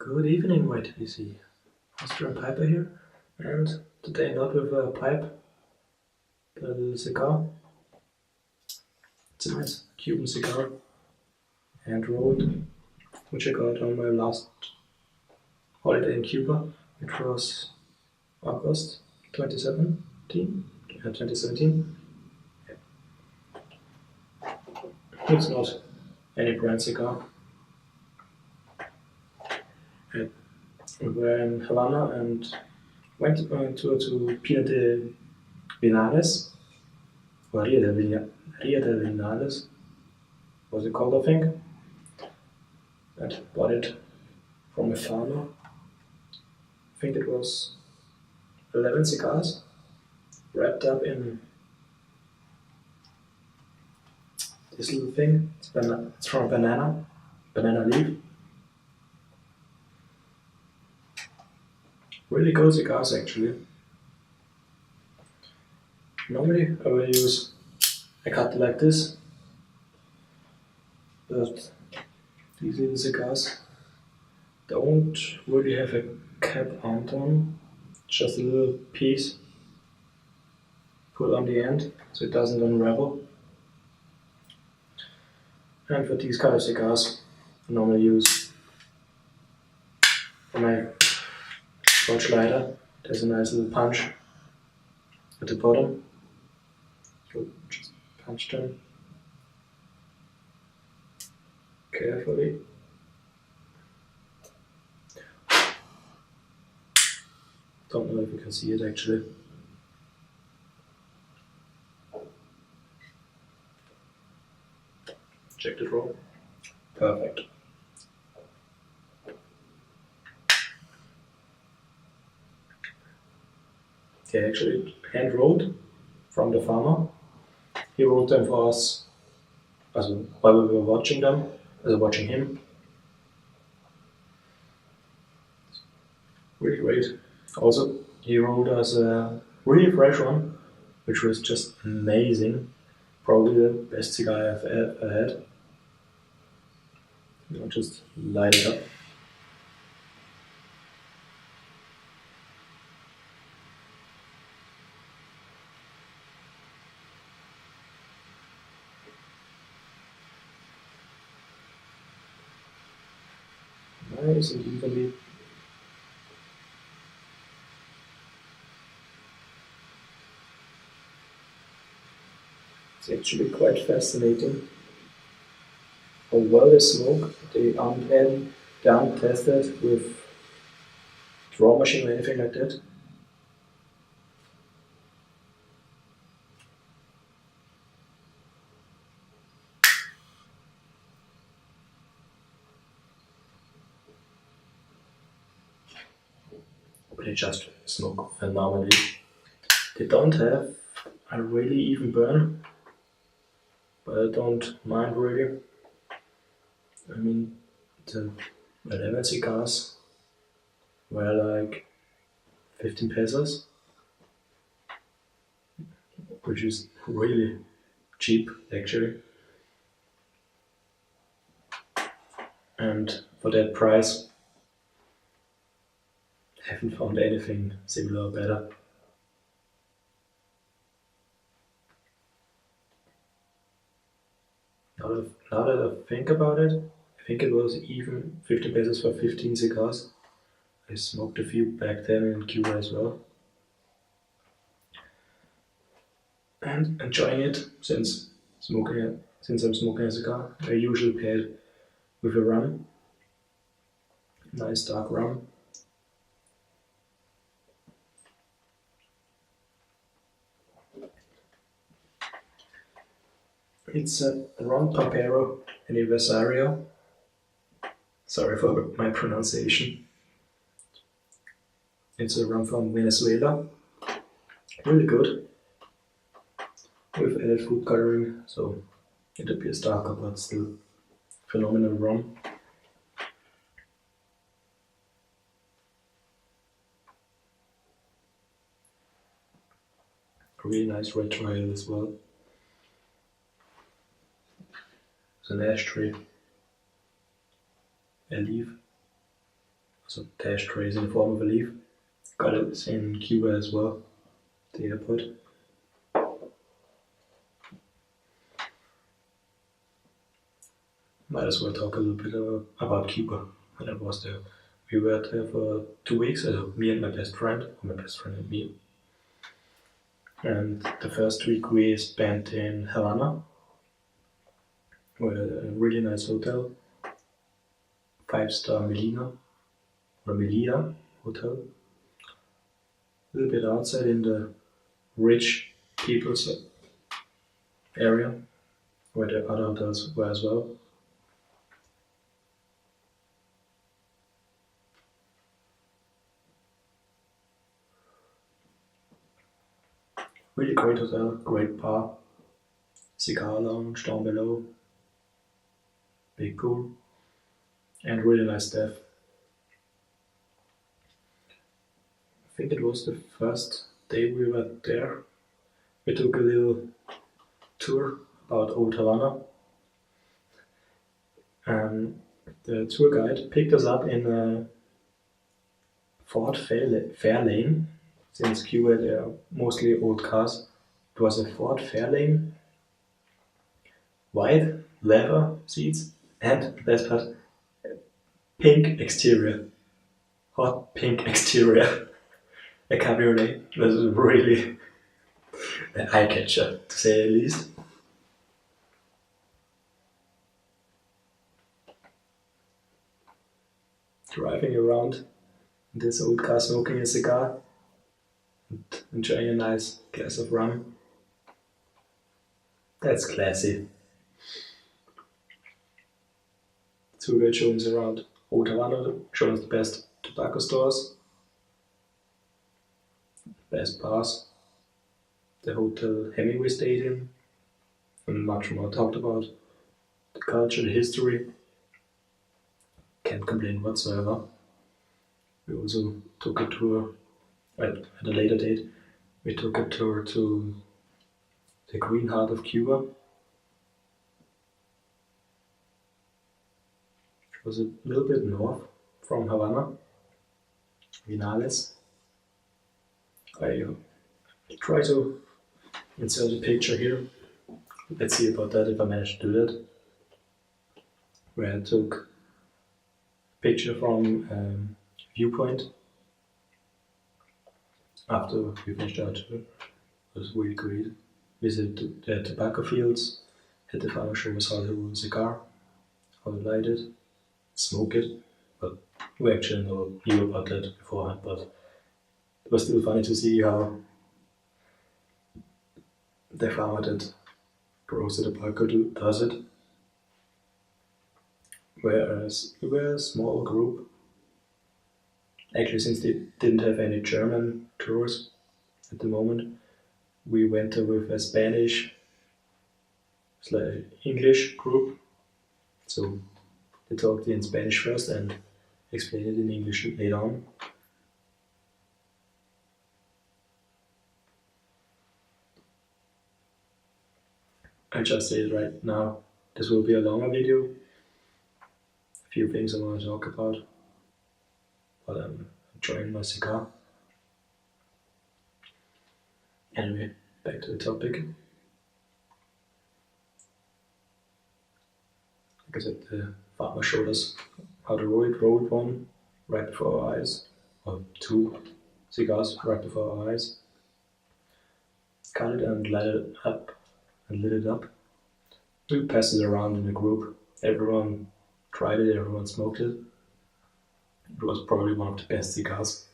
Good evening, YTBC. AustrianPiper here, and today not with a pipe, but a little cigar. It's a nice Cuban cigar, hand rolled, which I got on my last holiday in Cuba, which was August 2017. 2017. It's not any brand cigar. We were in Havana and went on a tour to Pia de Vinales, or Ria de Vinales, was it called, I think. And bought it from a farmer. I think it was 11 cigars, wrapped up in this little thing. It's from a banana leaf. Really good cigars, actually. Normally I will use a cut like this, but these little cigars don't really have a cap on them, just a little piece put on the end so it doesn't unravel. And for these kind of cigars, I normally use for my torch lighter. There's a nice little punch at the bottom. So just punch them carefully. Don't know if you can see it actually. Check the roll. Perfect. Okay, actually hand rolled from the farmer. He rolled them for us while we were watching them, watching him. Really great. Also, he rolled us a really fresh one, which was just amazing. Probably the best cigar I've ever had. I'll just light it up. Nice and evenly. It's actually quite fascinating how well they smoke. They aren't tested with draw machine or anything like that. They just smoke phenomenally. They don't have a really even burn, but I don't mind really. I mean, the 11 cigars were like 15 pesos, which is really cheap actually. And for that price, I haven't found anything similar or better. Now that I think about it, I think it was even 15 pesos for 15 cigars. I smoked a few back then in Cuba as well. And enjoying it since I'm smoking a cigar. I usually pair it with a rum. Nice dark rum. It's a Ron Pampero Aniversario. Sorry for my pronunciation. It's a rum from Venezuela. Really good. With added food coloring, so it appears darker but still phenomenal rum. Really nice red trial as well. It's an ashtray, a leaf, also ashtrays in the form of a leaf. Got it in Cuba as well, the airport. Might as well talk a little bit about Cuba when I was there. We were there for 2 weeks, me and my best friend, or my best friend and me. And the first week we spent in Havana, with a really nice hotel, 5-star Melia hotel. A little bit outside in the rich people's area, where the other hotels were as well. Really great hotel, great bar, cigar lounge down below, big pool, and really nice staff. I think it was the first day we were there. We took a little tour about Old Havana. The tour guide picked us up in a Ford Fairlane. Since Cuba they are mostly old cars. It was a Ford Fairlane, white leather seats, and best part, pink exterior, hot pink exterior. A cabriolet was really an eye catcher, to say the least. Driving around in this old car, smoking a cigar, and enjoying a nice glass of rum. That's classy. Tour guide showing us around Old Havana, showing us the best tobacco stores, best bars, the Hotel Hemingway Stadium, and much more. Talked about the culture, the history. Can't complain whatsoever. We also took a tour at a later date. We took a tour to the Green Heart of Cuba. It was a little bit north from Havana, Vinales. I try to insert a picture here. Let's see about that if I manage to do that. Where I took a picture from viewpoint after we finished our tour. It was really great. Visit the tobacco fields, had the farmer show us how to roll a cigar, how to light it, smoke it. But we actually knew about that beforehand, but it was still funny to see how the farmer that grows the tobacco does it. Whereas we were a small group, actually since they didn't have any German tours at the moment, we went there with a Spanish/English group. So they talked in Spanish first and explained it in English later on. I just say it right now, this will be a longer video. A few things I want to talk about, but I'm enjoying my cigar. Anyway, back to the topic. Like I said, the farmer showed us how to roll it, rolled one right before our eyes, or 2 cigars right before our eyes. Cut it and lit it up. We passed it around in a group. Everyone tried it, everyone smoked it. It was probably one of the best cigars.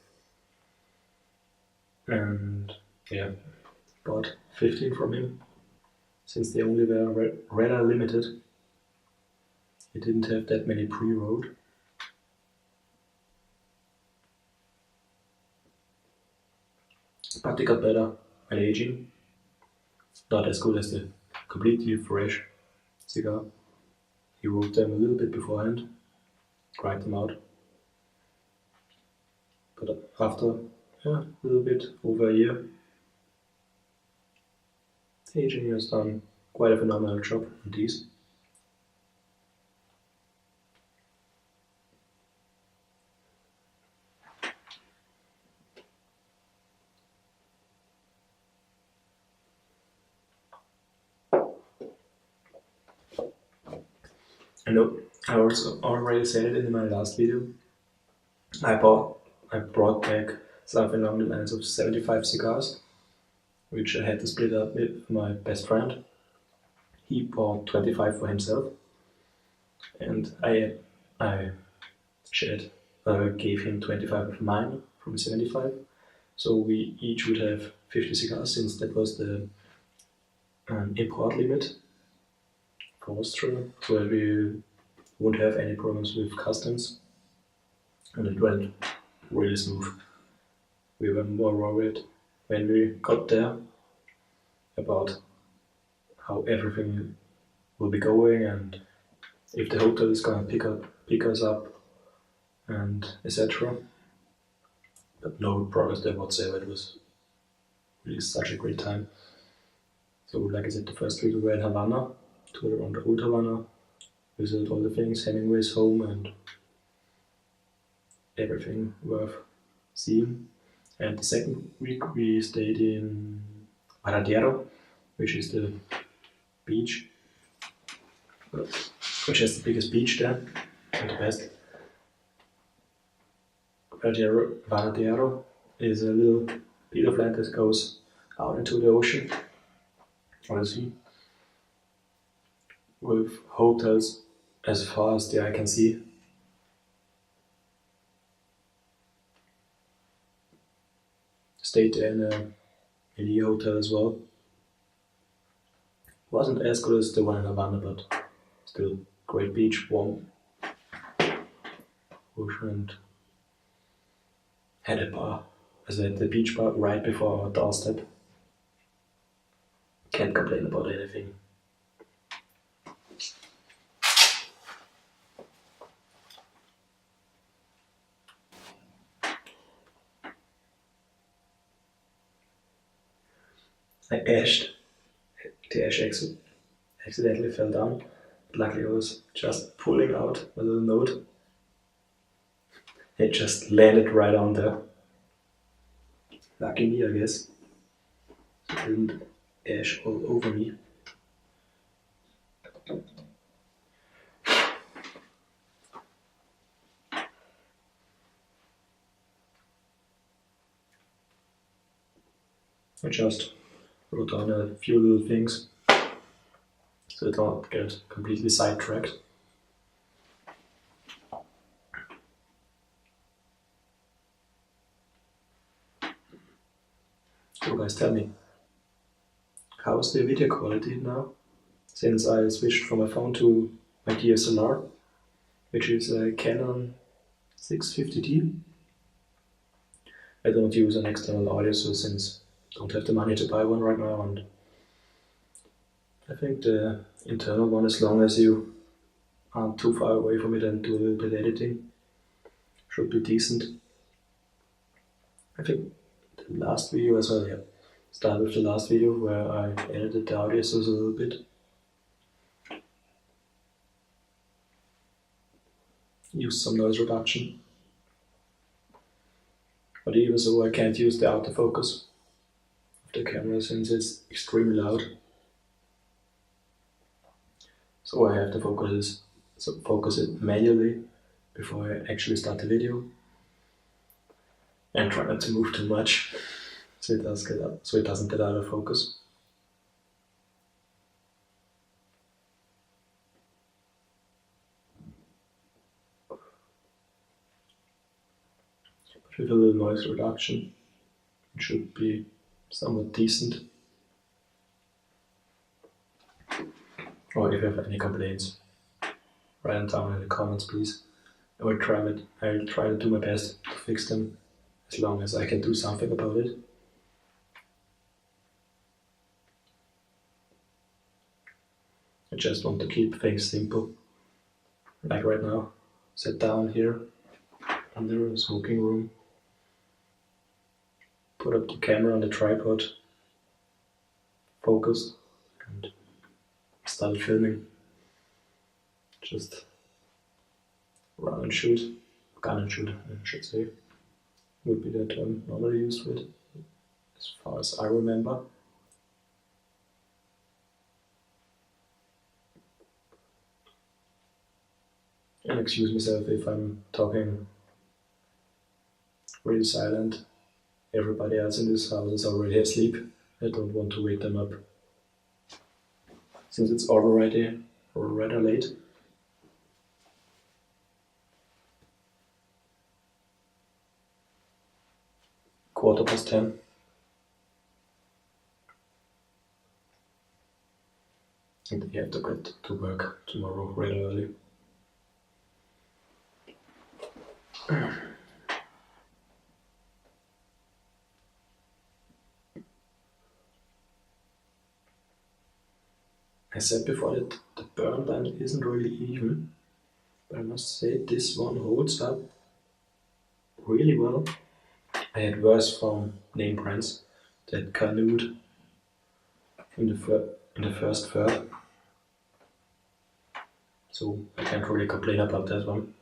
And yeah, bought 15 from him. Since they only were rather limited, he didn't have that many pre-rolled. But they got better when aging. Not as good as the completely fresh cigar. He rolled them a little bit beforehand, dried them out. But after a little bit over a year, the aging has done quite a phenomenal job on these. I know I also already said it in my last video. I bought I brought back something along the lines of 75 cigars, which I had to split up with my best friend. He bought 25 for himself, and I shared gave him 25 of mine from 75. So we each would have 50 cigars, since that was the import limit for Austria, so that we wouldn't have any problems with customs, and it went really smooth. We were more worried when we got there about how everything will be going and if the hotel is gonna pick us up and etc. But no progress there whatsoever. It was really such a great time. So like I said, the first week we were in Havana, toured around the old Havana, visited all the things, Hemingway's home and everything worth seeing. And the second week we stayed in Varadero, which is the beach, which has the biggest beach there and the best. Varadero is a little bit of land that goes out into the ocean or the sea, with hotels as far as the eye can see. Stayed there in a mini hotel as well. Wasn't as good as the one in Havana, but still great beach, warm ocean, and had a bar. As I had the beach bar right before our doorstep. Can't complain about anything. I ashed. The ash accidentally fell down. But luckily I was just pulling out a little note. It just landed right on there. Lucky me, I guess. It didn't ash all over me. I just wrote down a few little things so I don't get completely sidetracked. So guys, tell me, how's the video quality now? Since I switched from my phone to my DSLR, which is a Canon 650D. I don't use an external audio source since I don't have the money to buy one right now, and I think the internal one, as long as you aren't too far away from it and do a little bit editing, should be decent. I think the last video as well, start with the last video where I edited the audio source a little bit. Used some noise reduction. But even so, I can't use the autofocus of the camera since it's extremely loud. So I have to focus it manually before I actually start the video, and try not to move too much so it doesn't get out of focus. But with a little noise reduction, it should be somewhat decent. Or if you have any complaints, write them down in the comments, please. I'll try to do my best to fix them, as long as I can do something about it. I just want to keep things simple. Like right now, sit down here under a smoking room, put up the camera on the tripod, focus, and start filming. Just run and shoot, gun and shoot, I should say, would be the term normally used for it, as far as I remember. and excuse myself if I'm talking really silent. Everybody else in this house is already asleep. I don't want to wake them up. Since it's already rather late. Quarter past 10. And you have to get to work tomorrow really early. I said before that the burn line isn't really even, but I must say this one holds up really well. I had worse from name brands that canoed in the first third, so I can't really complain about that one.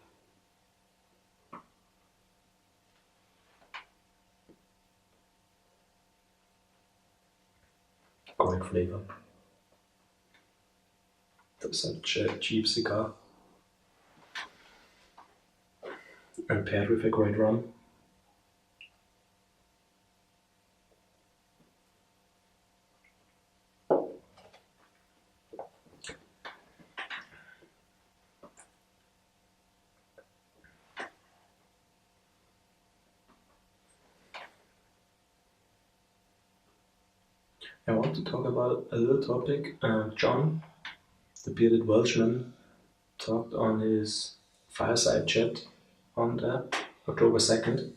Great flavor. For such a cheap cigar. And paired with a great rum. I want to talk about a little topic. John, the bearded Welshman, talked on his fireside chat on the October 2nd,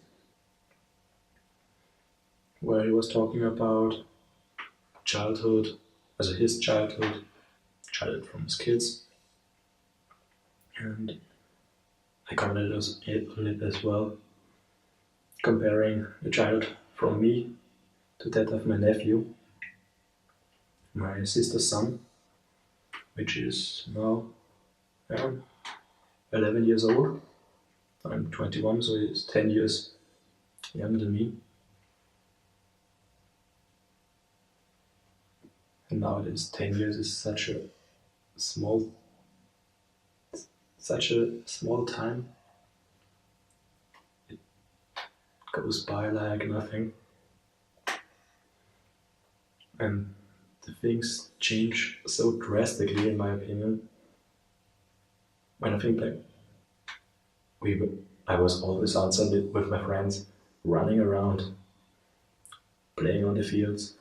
where he was talking about childhood, also his childhood from his kids, and I commented on it as well, comparing the child from me to that of my nephew, my sister's son, which is now 11 years old. I'm 21, so he's 10 years younger than me. And nowadays, 10 years is small, such a small time. It goes by like nothing. And the things change so drastically, in my opinion. When I think like I was always outside with my friends, running around, playing on the fields.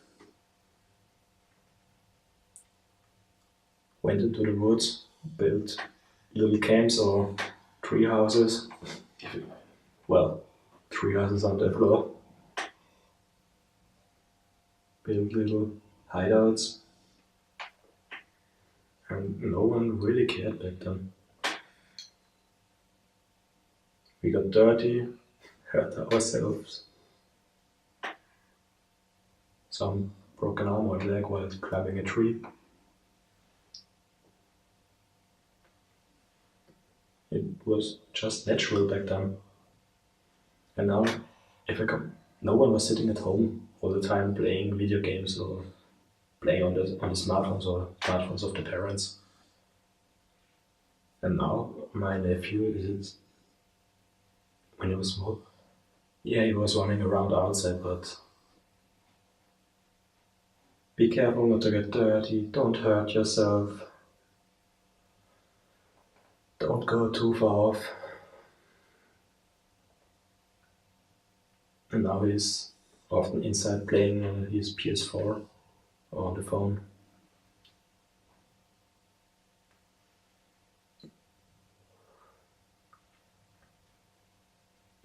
Went into the woods, built little camps or tree houses. Well, tree houses on the floor. Built little hideouts. And no one really cared back then. We got dirty, hurt ourselves. Some broken arm or leg while climbing a tree. It was just natural back then. And now, no one was sitting at home all the time playing video games or playing on the smartphones or smartphones of the parents. And now my nephew is when he was small. Yeah, he was running around outside, but be careful not to get dirty, don't hurt yourself, don't go too far off. And now he's often inside playing on his PS4 or on the phone.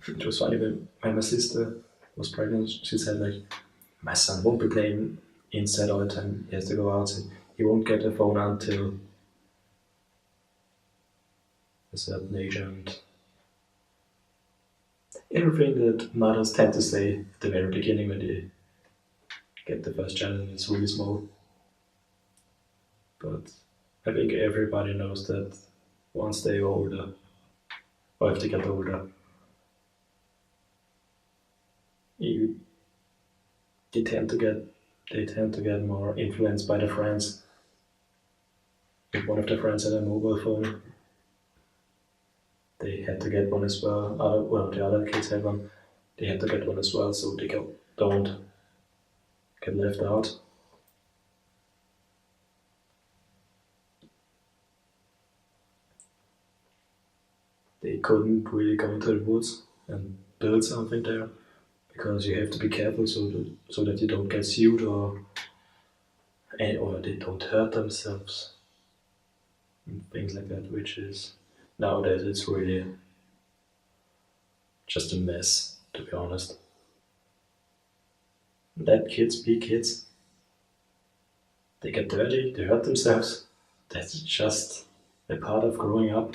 It was funny when my sister was pregnant, she said like, my son won't be playing inside all the time, he has to go outside. He won't get a phone until a certain age, and everything that mothers tend to say at the very beginning when they get the first child and it's really small. But I think everybody knows that once they're older, or if they get older, they tend to get more influenced by their friends. If one of their friends had a mobile phone, they had to get one as well. The other kids had one. They had to get one as well, so they don't get left out. They couldn't really go into the woods and build something there because you have to be careful so that you don't get sued or they don't hurt themselves and things like that. Which is nowadays it's really just a mess, to be honest. Let kids be kids. They get dirty, they hurt themselves. That's just a part of growing up.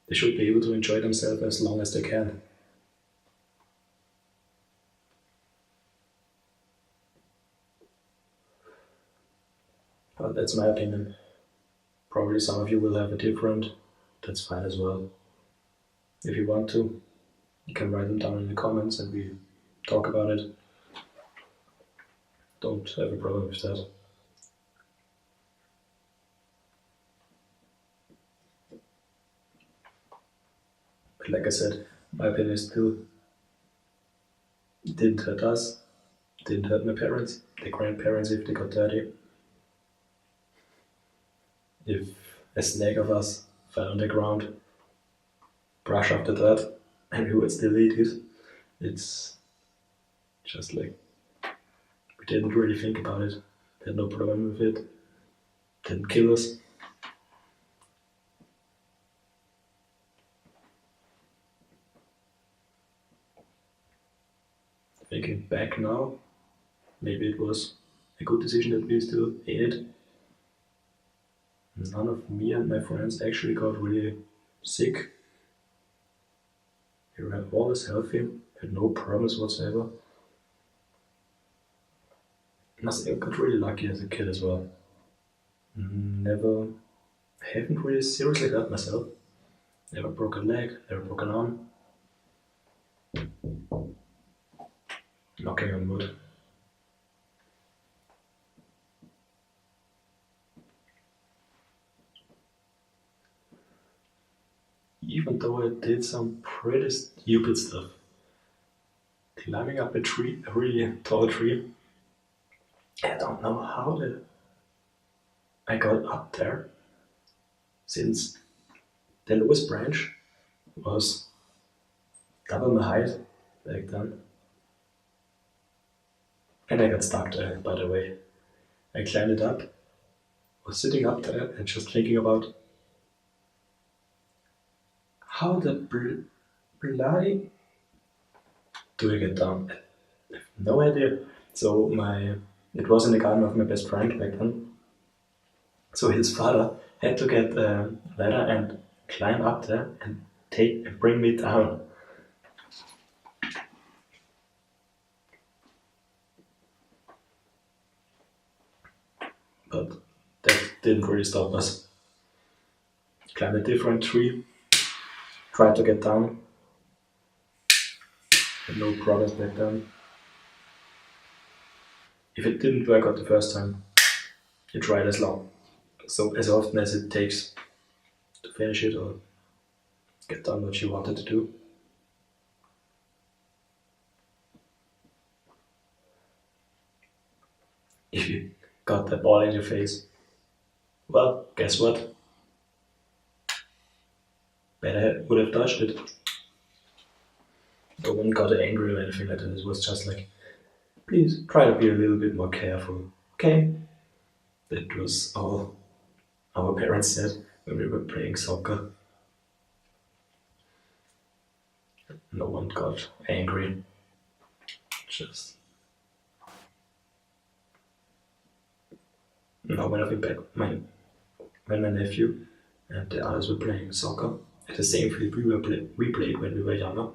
They should be able to enjoy themselves as long as they can. But that's my opinion. Probably some of you will have a different. That's fine as well. If you want to, you can write them down in the comments and we talk about it. Don't have a problem with that. But like I said, my opinion is still, it didn't hurt us, it didn't hurt my parents, the grandparents if they got dirty. If a snake of us fell on the ground, brush off the dirt, and we would still eat it. It's just like, we didn't really think about it, we had no problem with it, didn't kill us. Thinking back now, maybe it was a good decision that we still ate it. None of me and my friends actually got really sick. We were always healthy, had no problems whatsoever. I must say I got really lucky as a kid as well. Haven't really seriously hurt myself. Never broke a leg, never broke an arm. Knocking on wood. Even though I did some pretty stupid stuff. Climbing up a tree, a really tall tree. I don't know how I got up there, since the lowest branch was double my height back then. And I got stuck there, by the way. I climbed it up, was sitting up there and just thinking about how the bloody do I get down? I have no idea. So it was in the garden of my best friend back then. So his father had to get a ladder and climb up there and bring me down. But that didn't really stop us. Climbed a different tree, tried to get down. Had no progress back then. If it didn't work out the first time, you try it as often as it takes to finish it or get done what you wanted to do. If you got that ball in your face, well, guess what? Better would have dodged it. No one got angry or anything like that. It was just like, please try to be a little bit more careful, okay? That was all our parents said when we were playing soccer. No one got angry. Just now when I think back, when my nephew and the others were playing soccer at the same field we played when we were younger,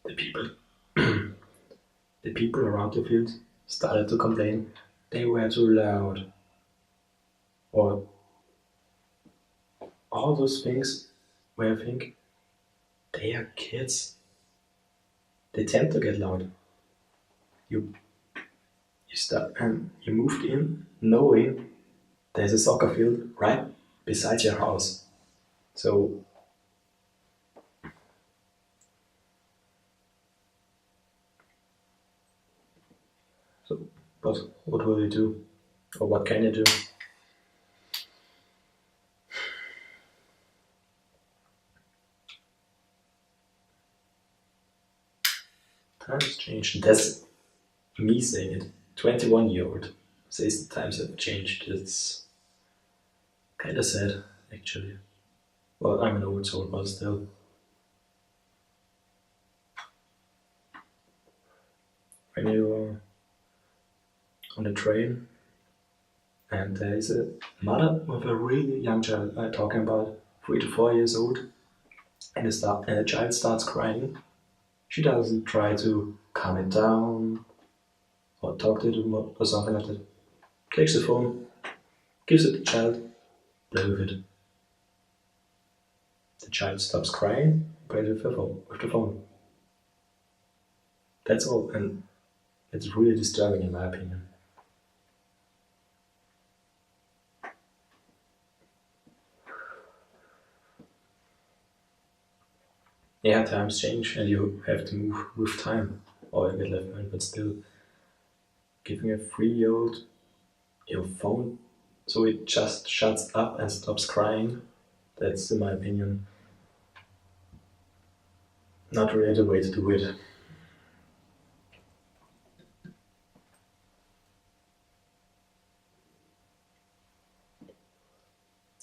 the people around the field started to complain they were too loud, or all those things where I think they are kids. They tend to get loud. You start and you moved in knowing there's a soccer field right beside your house. So, so what will you do? Or what can you do? Times change. That's me saying it. 21-year-old says the times have changed. It's kind of sad, actually. Well, I'm an old soul, but still. When you're on a train and there is a mother with a really young child, I'm talking about 3 to 4 years old, and the child starts crying, she doesn't try to calm it down or talk to it or something like that. Takes the phone, gives it to the child, play with it. The child stops crying, plays with the phone. That's all, and it's really disturbing in my opinion. Yeah, times change and you have to move with time or you get left behind, but still giving a 3-year-old your phone so it just shuts up and stops crying, that's in my opinion not really the way to do it.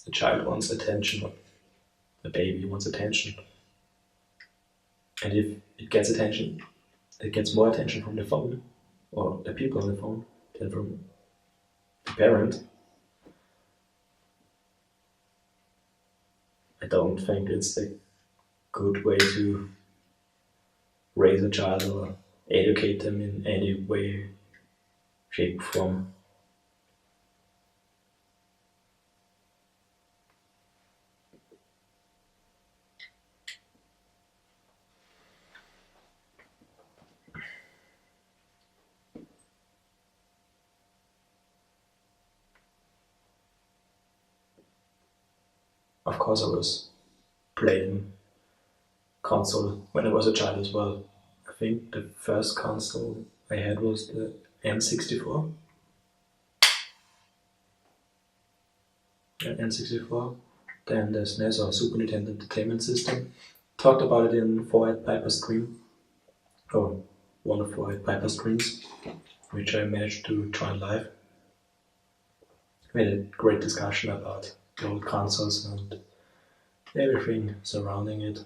The child wants attention, the baby wants attention. And if it gets attention, it gets more attention from the phone or the people on the phone than from the parent. I don't think it's a good way to raise a child or educate them in any way, shape, or form. Of course, I was playing console when I was a child as well. I think the first console I had was the N64. Yeah, N64. Then the SNES or Super Nintendo Entertainment System. Talked about it in 4-Piper stream, or one of 4-Piper streams, which I managed to join live. We had a great discussion about the old consoles and everything surrounding it,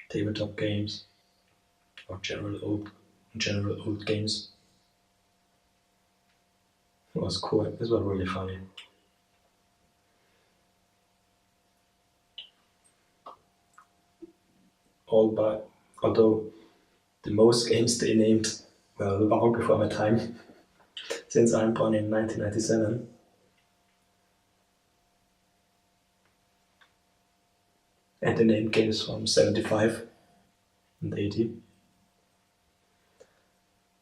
tabletop games, or general old games. It was cool. It was really funny. Although the most games they named were long before my time, since I'm born in 1997. And they named games from 75 and 80.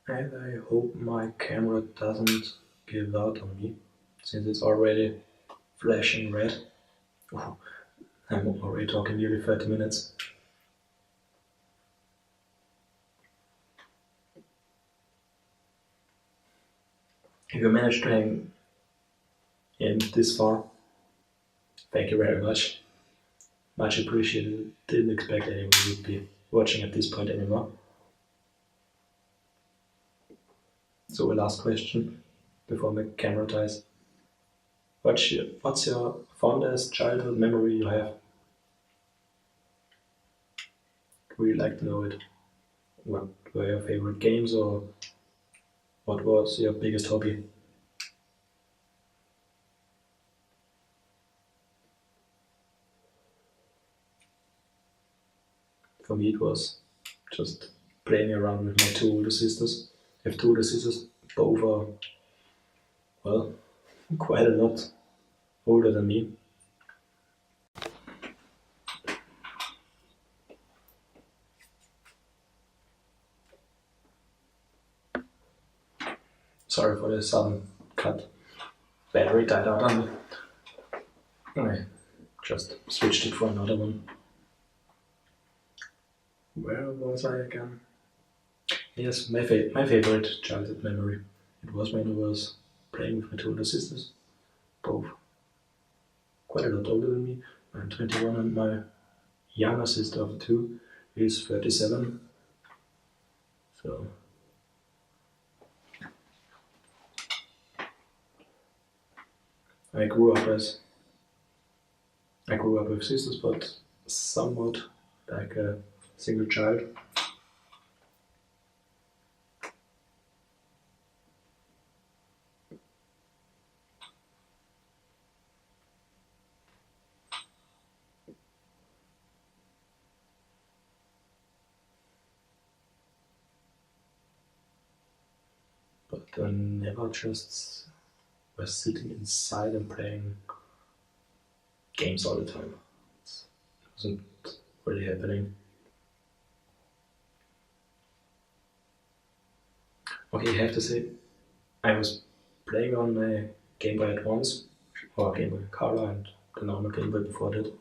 And I hope my camera doesn't give out on me, since it's already flashing red. Oh, I'm already talking nearly 30 minutes. If you managed to hang in this far, thank you very much. Much appreciated. Didn't expect anyone would be watching at this point anymore. So a last question before my camera dies. What's your fondest childhood memory you have? Would you like to know it? What were your favorite games or what was your biggest hobby? For me it was just playing around with my 2 older sisters. I have 2 older sisters, both are, well, quite a lot older than me. Sorry for the sudden cut. Battery died out on me. Anyway, just switched it for another one. Where was I again? Yes, my favorite childhood memory. It was when I was playing with my two older sisters, both quite a lot older than me. I'm 21 and my younger sister of the two is 37. So I grew up with sisters, but somewhat like a single child. But I never just was sitting inside and playing games all the time. It wasn't really happening. Okay, I have to say, I was playing on my Game Boy Advance, or Game Boy Color, and the normal Game Boy before that,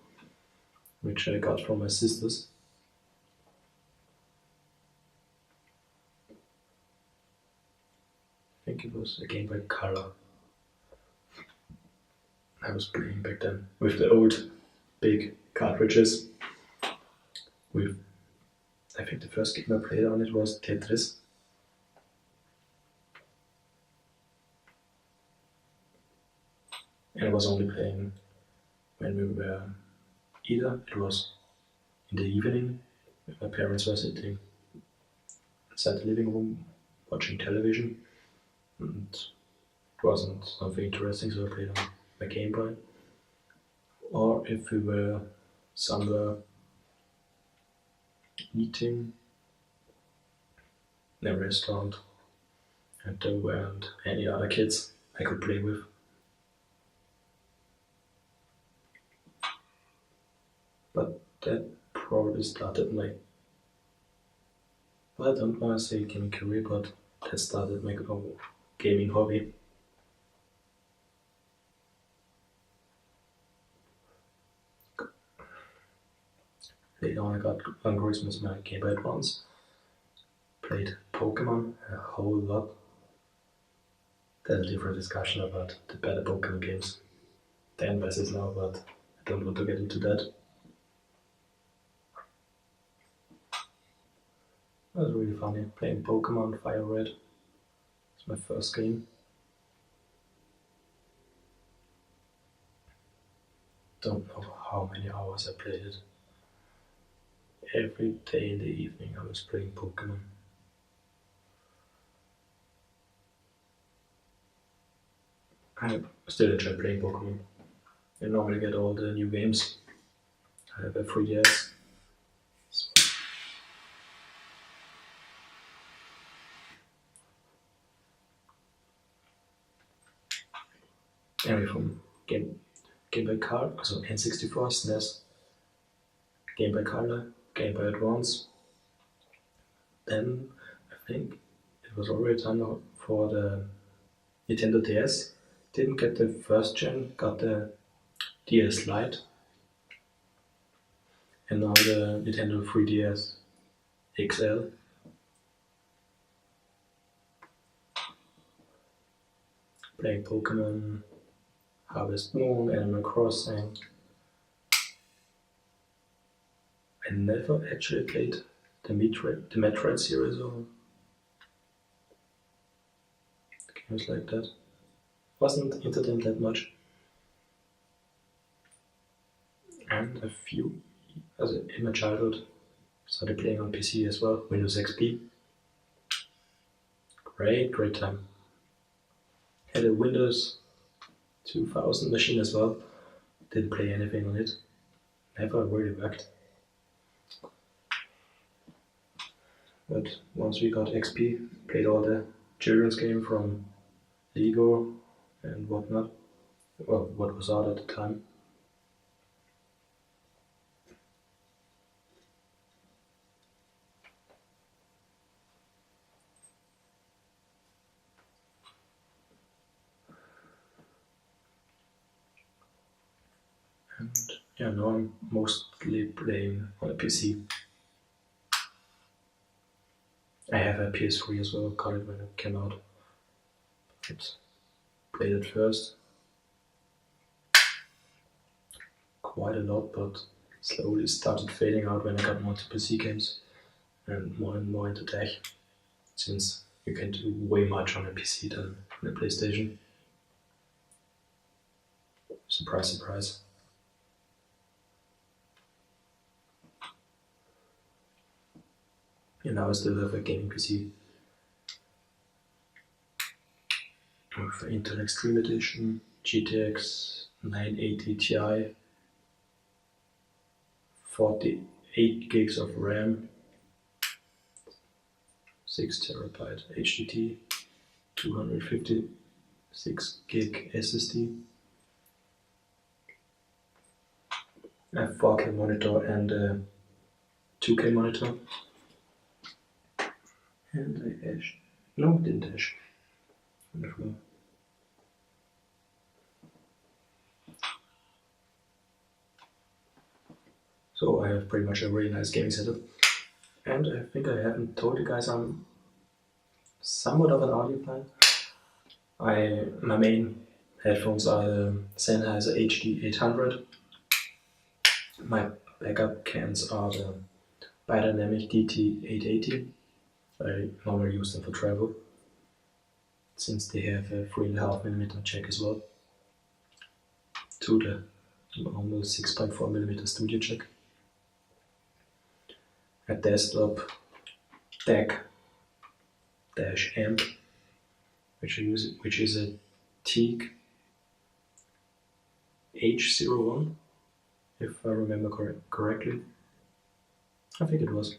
which I got from my sisters. I think it was a Game Boy Color. I was playing back then with the old big cartridges. With, I think the first game I played on it was Tetris. And I was only playing when we were either it was in the evening when my parents were sitting inside the living room watching television, and it wasn't something interesting, so I played on my Game Boy. Or if we were somewhere eating in a restaurant and there weren't any other kids I could play with. But that probably started my, well, I don't want to say gaming career, but that started my gaming hobby. Later on I got on Christmas my Game Boy Advance, played Pokemon a whole lot. There's a different discussion about the better Pokemon games then versus now, but I don't want to get into that. It was really funny playing Pokemon Fire Red. It's my first game. Don't know how many hours I played it. Every day in the evening I was playing Pokemon. I still enjoy playing Pokemon. I normally get all the new games. I have a 3DS. Anyway, from Game Boy Color, also N64, SNES, Game Boy Color, Game Boy Advance. Then I think it was already time for the Nintendo DS. Didn't get the first gen, got the DS Lite, and now the Nintendo 3DS XL. Playing Pokemon, Harvest Moon, Animal Crossing. I never actually played the Metroid series or games like that. Wasn't into them that much. And a few, in my childhood, started playing on PC as well, Windows XP. Great time. Had a Windows 2000 machine as well. Didn't play anything on it. Never really worked. But once we got XP, played all the children's game from Lego and whatnot. Well, what was out at the time. And Yeah, now I'm mostly playing on a PC. I have a PS3 as well, got it when it came out. But played it first quite a lot, but slowly started fading out when I got more to PC games and more into tech, since you can do way much on a PC than on a PlayStation. Surprise, surprise. And now I still have a gaming PC with Intel Extreme Edition, GTX 980 Ti, 48 gigs of RAM, 6TB HDD, 256 gig SSD, a 4K monitor and a 2K monitor. And I dashed. No, didn't dash. Wonderful. So I have pretty much a really nice gaming setup. And I think I haven't told you guys I'm somewhat of an audiophile. My main headphones are the Sennheiser HD 800. My backup cans are the Biodynamic DT 880. I normally use them for travel, since they have a 3.5mm jack as well, to the normal 6.4mm studio jack. A desktop DAC amp, which is a Teague H01, if I remember correctly. I think it was.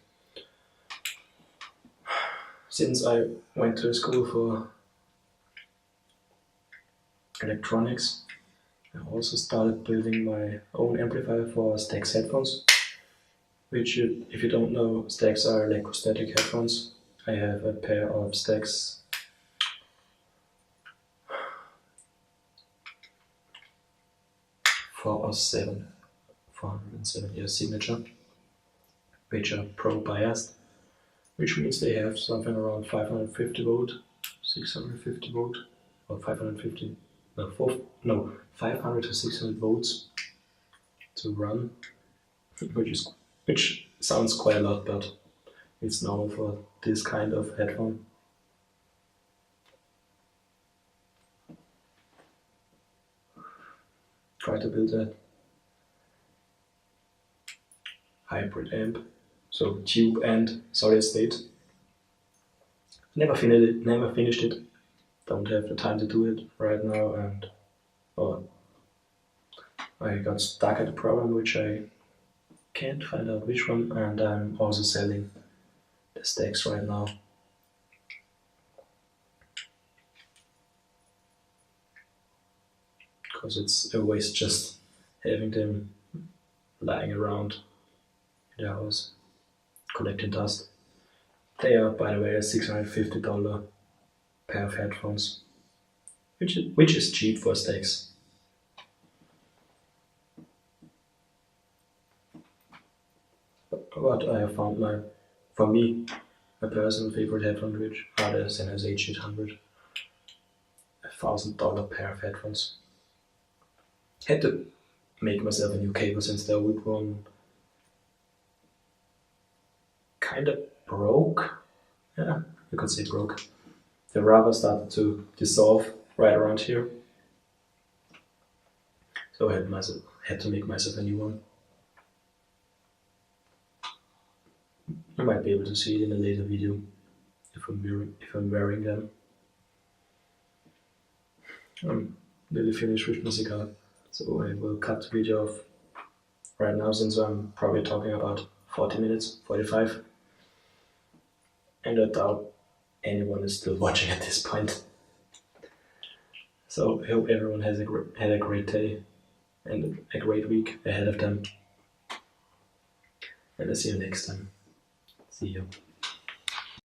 Since I went to school for electronics, I also started building my own amplifier for Stax headphones, which, if you don't know, Stax are electrostatic headphones. I have a pair of Stax 407 year signature, which are pro biased, which means they have something around 550 volt, 650 volt, or 550, 500 to 600 volts to run, which sounds quite a lot, but it's normal for this kind of headphone. Try to build a hybrid amp, so tube and solid state. Never finished it. Don't have the time to do it right now, and I got stuck at a problem which I can't find out which one, and I'm also selling the Stax right now. Because it's a waste just having them lying around in the house, collecting dust. They are, by the way, a $650 pair of headphones, which is cheap for Stax. But I have found for me, my personal favorite headphone, which are the Sennheiser H800, $1,000 pair of headphones. Had to make myself a new cable since the old one kinda broke. Yeah, you could say broke. The rubber started to dissolve right around here, so I had to make myself a new one. You might be able to see it in a later video if I'm wearing them. I'm nearly finished with my cigar, so I will cut the video off right now, since I'm probably talking about 40 minutes, 45. And I doubt anyone is still watching at this point. So I hope everyone had a great day and a great week ahead of them. And I'll see you next time. See you.